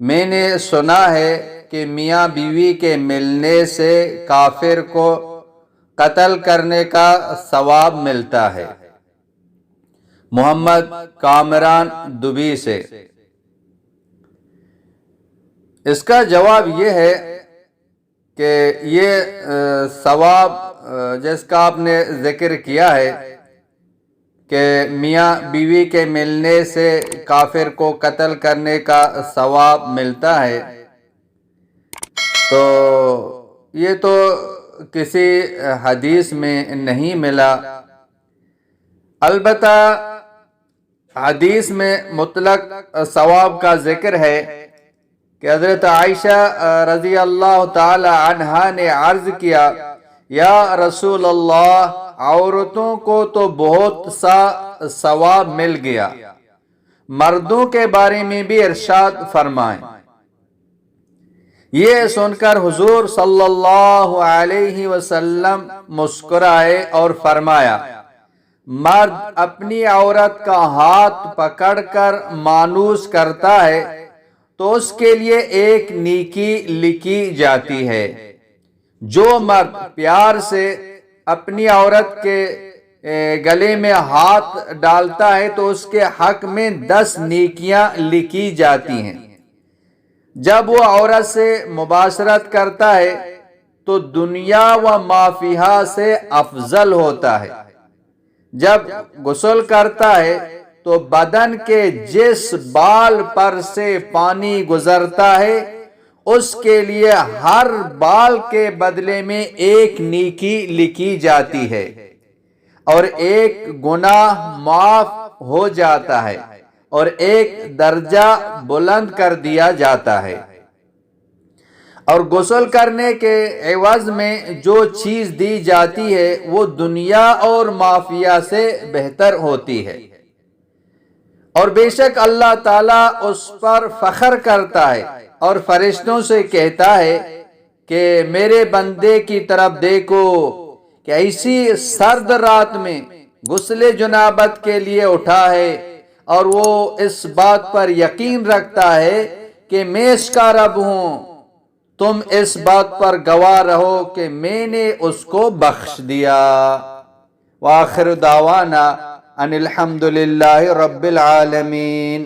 میں نے سنا ہے کہ میاں بیوی کے ملنے سے کافر کو قتل کرنے کا ثواب ملتا ہے۔ محمد کامران دبی سے۔ اس کا جواب یہ ہے کہ یہ ثواب جس کا آپ نے ذکر کیا ہے کہ میاں بیوی کے ملنے سے کافر کو قتل کرنے کا ثواب ملتا ہے، تو یہ تو کسی حدیث میں نہیں ملا۔ البتہ حدیث میں مطلق ثواب کا ذکر ہے کہ حضرت عائشہ رضی اللہ تعالی عنہا نے عرض کیا، یا رسول اللہ، عورتوں کو تو بہت سا ثواب مل گیا، مردوں کے بارے میں بھی ارشاد فرمائیں۔ یہ سن کر حضور صلی اللہ علیہ وسلم مسکرائے اور فرمایا، مرد اپنی عورت کا ہاتھ پکڑ کر مانوس کرتا ہے تو اس کے لیے ایک نیکی لکھی جاتی ہے۔ جو مرد پیار سے اپنی عورت کے گلے میں ہاتھ ڈالتا ہے تو اس کے حق میں 10 نیکیاں لکھی جاتی ہیں۔ جب وہ عورت سے مباشرت کرتا ہے تو دنیا و ما فیہا سے افضل ہوتا ہے۔ جب غسل کرتا ہے تو بدن کے جس بال پر سے پانی گزرتا ہے اس کے لیے ہر بال کے بدلے میں ایک نیکی لکھی جاتی ہے اور ایک گناہ معاف ہو جاتا ہے اور ایک درجہ بلند کر دیا جاتا ہے۔ اور غسل کرنے کے عوض میں جو چیز دی جاتی ہے وہ دنیا اور مافیہ سے بہتر ہوتی ہے، اور بے شک اللہ تعالیٰ اس پر فخر کرتا ہے اور فرشتوں سے کہتا ہے کہ میرے بندے کی طرف دیکھو کہ ایسی سرد رات میں غسل جنابت کے لیے اٹھا ہے اور وہ اس بات پر یقین رکھتا ہے کہ میں اس کا رب ہوں۔ تم اس بات پر گواہ رہو کہ میں نے اس کو بخش دیا۔ وآخر دعوانا ان الحمد للہ رب العالمین۔